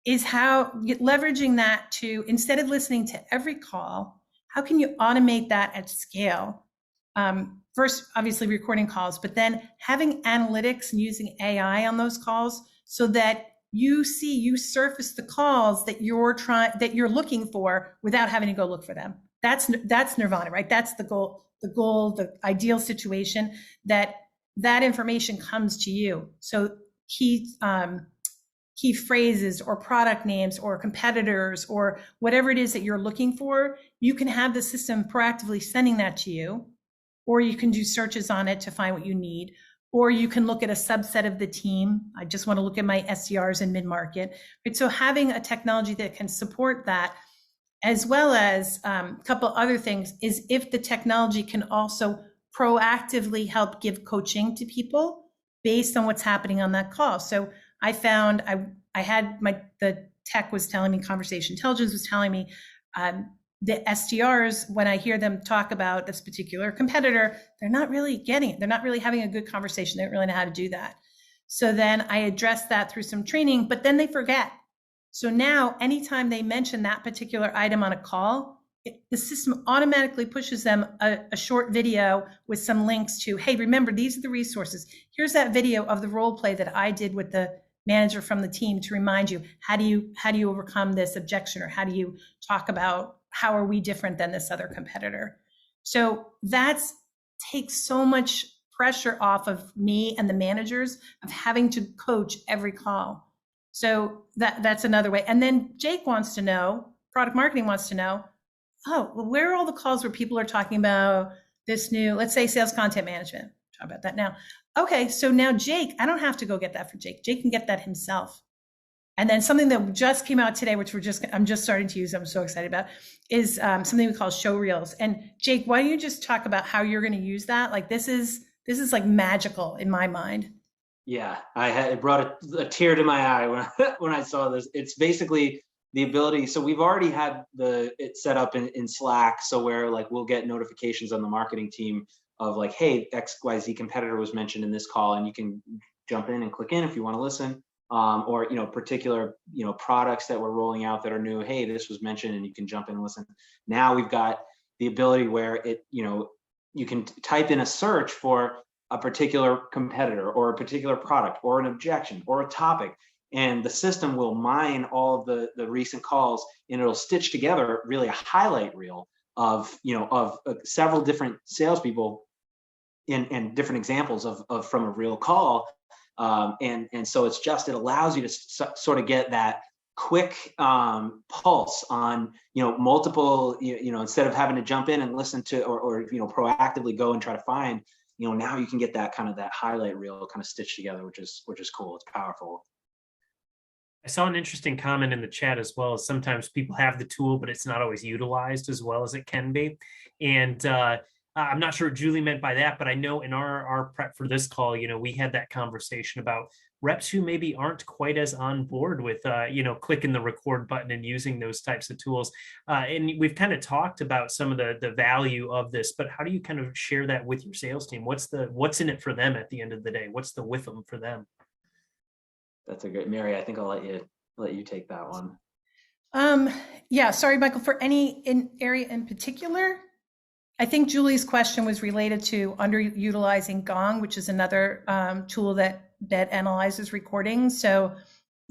is how leveraging that to, instead of listening to every call, how can you automate that at scale? First, obviously recording calls, but then having analytics and using AI on those calls so that you surface the calls that you're looking for without having to go look for them. That's nirvana, right? That's the goal, the ideal situation, that information comes to you. So key phrases or product names or competitors or whatever it is that you're looking for, you can have the system proactively sending that to you, or you can do searches on it to find what you need, or you can look at a subset of the team. I just want to look at my SDRs in mid-market. Right? So having a technology that can support that, as well as a couple other things, is if the technology can also proactively help give coaching to people based on what's happening on that call. So I found I had the tech was telling me, conversation intelligence was telling me, the SDRs, when I hear them talk about this particular competitor, they're not really getting it. They're not really having a good conversation. They don't really know how to do that. So then I address that through some training, but then they forget. So now anytime they mention that particular item on a call, the system automatically pushes them a short video with some links to, hey, remember, these are the resources. Here's that video of the role play that I did with the manager from the team to remind you, how do you overcome this objection, or how do you talk about how are we different than this other competitor? So that takes so much pressure off of me and the managers of having to coach every call. So that's another way. And then Jake wants to know, product marketing wants to know, oh, well, where are all the calls where people are talking about this new, let's say, sales content management? Talk about that now. Okay, so now Jake, I don't have to go get that for Jake. Jake can get that himself. And then something that just came out today, which I'm just starting to use, I'm so excited about, is something we call show reels. And Jake, why don't you just talk about how you're going to use that? Like this is like magical in my mind. Yeah, it brought a tear to my eye when I saw this. It's basically the ability. So we've already had it set up in Slack, so where like we'll get notifications on the marketing team of like, hey, XYZ competitor was mentioned in this call, and you can jump in and click in if you want to listen. Or particular products that we're rolling out that are new. Hey, this was mentioned, and you can jump in and listen. Now we've got the ability where you can type in a search for a particular competitor or a particular product or an objection or a topic, and the system will mine all of the recent calls, and it'll stitch together really a highlight reel of several different salespeople and different examples of from a real call. And so it allows you to sort of get that quick pulse on multiple, instead of having to jump in and listen to or proactively go and try to find, now you can get that kind of that highlight reel kind of stitched together, which is cool. It's powerful. I saw an interesting comment in the chat as well. Sometimes people have the tool, but it's not always utilized as well as it can be. And I'm not sure what Julie meant by that, but I know in our prep for this call, we had that conversation about reps who maybe aren't quite as on board with, clicking the record button and using those types of tools. And we've kind of talked about some of the value of this, but how do you kind of share that with your sales team? What's in it for them at the end of the day? What's the with them for them? That's a great, Mary. I think I'll let you take that one. Yeah, sorry, Michael, for any area in particular. I think Julie's question was related to underutilizing Gong, which is another tool that analyzes recordings. So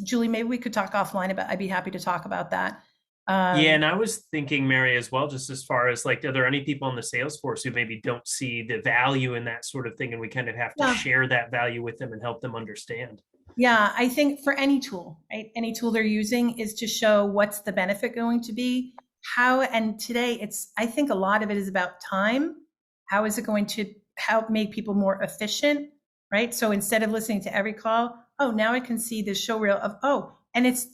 Julie, maybe we could talk offline about, I'd be happy to talk about that. Yeah, and I was thinking, Mary, as well, just as far as like, are there any people in the sales force who maybe don't see the value in that sort of thing, and we kind of have to share that value with them and help them understand? Yeah, I think for any tool, right? Any tool they're using is to show what's the benefit going to be, how, and today I think a lot of it is about time. How is it going to help make people more efficient, right? So instead of listening to every call, oh, now I can see the show reel of, and it's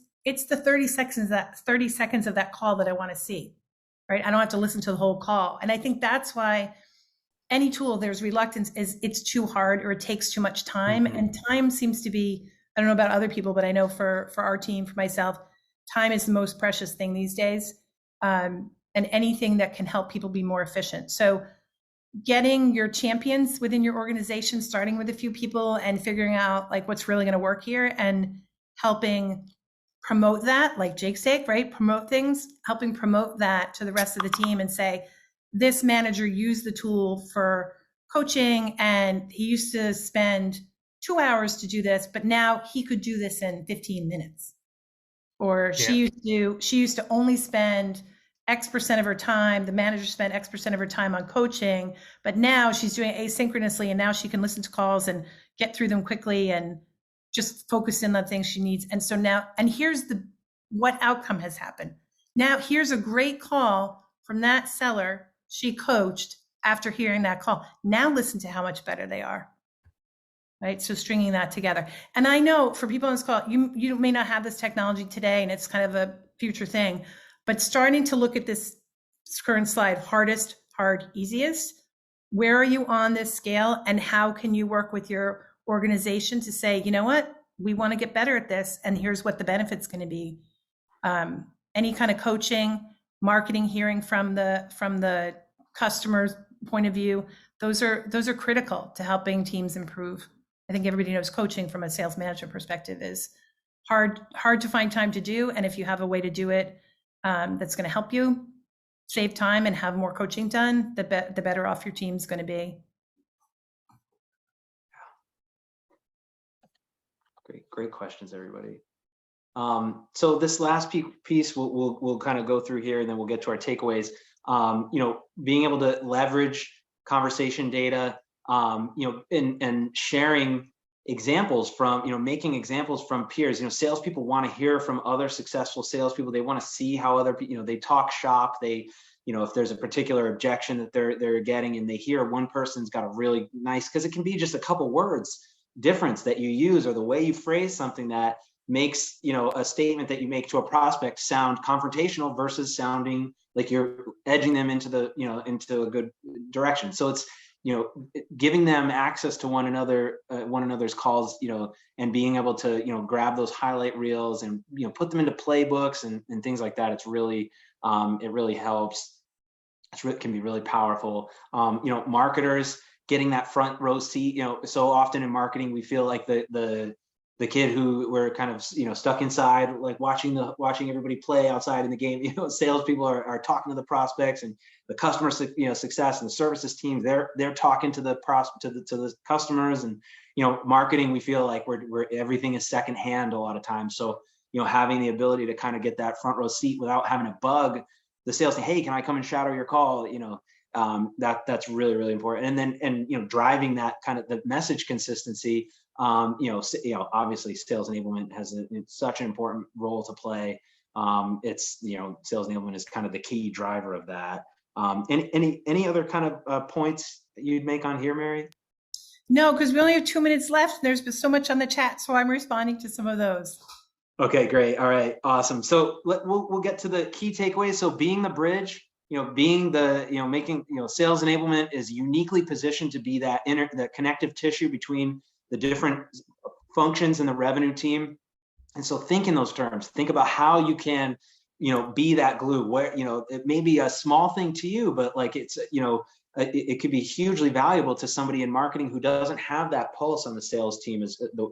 the 30 seconds of that call that I want to see, right? I don't have to listen to the whole call. And I think that's why any tool, there's reluctance, is it's too hard or it takes too much time. Mm-hmm. And time seems to be I don't know about other people, but I know for our team, for myself, time is the most precious thing these days. And anything that can help people be more efficient. So getting your champions within your organization, starting with a few people and figuring out like what's really going to work here and helping promote that, like Jake's sake, right? Promote things, helping promote that to the rest of the team and say, this manager used the tool for coaching and he used to spend 2 hours to do this, but now he could do this in 15 minutes. Or she used to only spend X% of her time, the manager spent X% of her time on coaching, but now she's doing it asynchronously and now she can listen to calls and get through them quickly and just focus in on things she needs. And so now, and here's what outcome has happened. Now here's a great call from that seller she coached after hearing that call. Now listen to how much better they are. Right. So stringing that together. And I know for people on this call, you may not have this technology today and it's kind of a future thing, but starting to look at this current slide, hardest, hard, easiest, where are you on this scale and how can you work with your organization to say, you know what, we want to get better at this and here's what the benefit's going to be. Any kind of coaching, marketing, hearing from the customer's point of view, those are critical to helping teams improve. I think everybody knows coaching from a sales management perspective is hard to find time to do. And if you have a way to do it that's going to help you save time and have more coaching done, the better off your team's going to be. Great questions, everybody. So this last piece we'll kind of go through here, and then we'll get to our takeaways. Being able to leverage conversation data, and sharing examples from, making examples from peers. Salespeople want to hear from other successful salespeople. They want to see how other people, they talk shop. They, if there's a particular objection that they're getting, and they hear one person's got a really nice, because it can be just a couple words difference that you use or the way you phrase something that makes, a statement that you make to a prospect sound confrontational versus sounding like you're edging them into into a good direction. So it's, giving them access to one another's calls, and being able to, grab those highlight reels and, put them into playbooks and things like that. It's really, it really helps. It can be really powerful. Marketers getting that front row seat, so often in marketing, we feel like the kid who we're kind of, stuck inside, like watching everybody play outside in the game. Salespeople are talking to the prospects, and the customer, success and the services team, they're talking to the customers, and marketing, we feel like we're everything is secondhand a lot of times. So having the ability to kind of get that front row seat without having to bug the sales team, hey, can I come and shadow your call? That's really, really important. And then driving that kind of the message consistency. Obviously sales enablement has such an important role to play. It's, sales enablement is kind of the key driver of that. Any other kind of points that you'd make on here, Mary? No, because we only have 2 minutes left. There's been so much on the chat, so I'm responding to some of those. Okay, great. All right, awesome. So we'll get to the key takeaways. So being the bridge, being the, making, sales enablement is uniquely positioned to be that that connective tissue between the different functions in the revenue team. And so think in those terms, think about how you can, be that glue where, it may be a small thing to you, but like it's, it could be hugely valuable to somebody in marketing who doesn't have that pulse on the sales team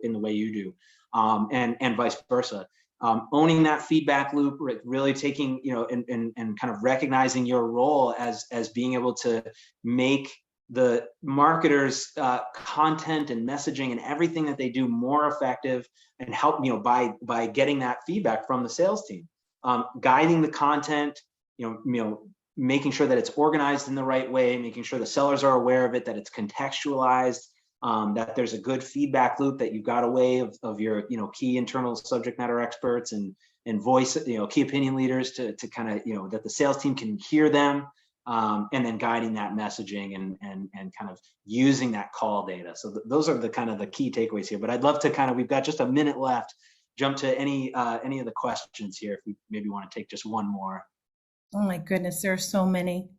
in the way you do, and vice versa. Owning that feedback loop, really taking, and kind of recognizing your role as being able to make the marketers' content and messaging and everything that they do more effective, and help, by getting that feedback from the sales team, guiding the content, making sure that it's organized in the right way, making sure the sellers are aware of it, that it's contextualized, that there's a good feedback loop, that you've got a way of your, key internal subject matter experts and voice, key opinion leaders to kind of, that the sales team can hear them. And then guiding that messaging and kind of using that call data. So those are the kind of the key takeaways here. But I'd love to kind of, we've got just a minute left, jump to any of the questions here, if we maybe want to take just one more. Oh my goodness, there are so many.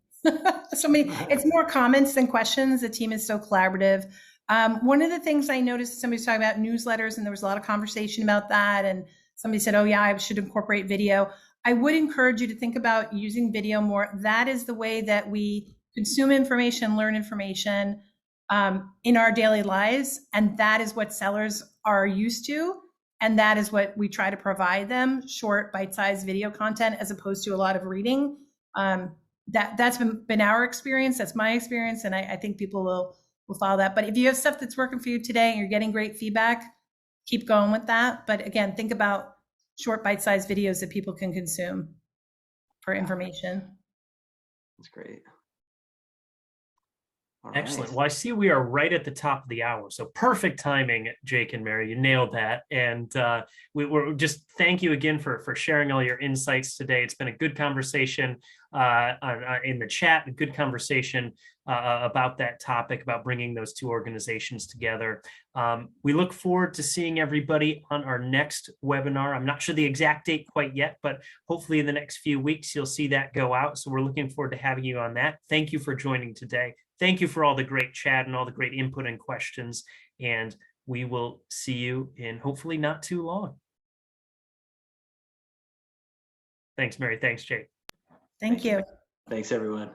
So many. It's more comments than questions. The team is so collaborative. One of the things I noticed, somebody was talking about newsletters, and there was a lot of conversation about that. And somebody said, oh, yeah, I should incorporate video. I would encourage you to think about using video more. That is the way that we consume information, learn information in our daily lives. And that is what sellers are used to. And that is what we try to provide them, short, bite-sized video content, as opposed to a lot of reading. That's been our experience. That's my experience. And I think people will follow that. But if you have stuff that's working for you today and you're getting great feedback, keep going with that. But again, think about short bite-sized videos that people can consume for information. That's great. Excellent. Well, I see we are right at the top of the hour. So perfect timing, Jake and Mary. You nailed that. And we're just thank you again for sharing all your insights today. It's been a good conversation in the chat, a good conversation about that topic, about bringing those two organizations together. We look forward to seeing everybody on our next webinar. I'm not sure the exact date quite yet, but hopefully in the next few weeks, you'll see that go out. So we're looking forward to having you on that. Thank you for joining today. Thank you for all the great chat and all the great input and questions. And we will see you in hopefully not too long. Thanks, Mary. Thanks, Jake. Thank you. Thanks, everyone.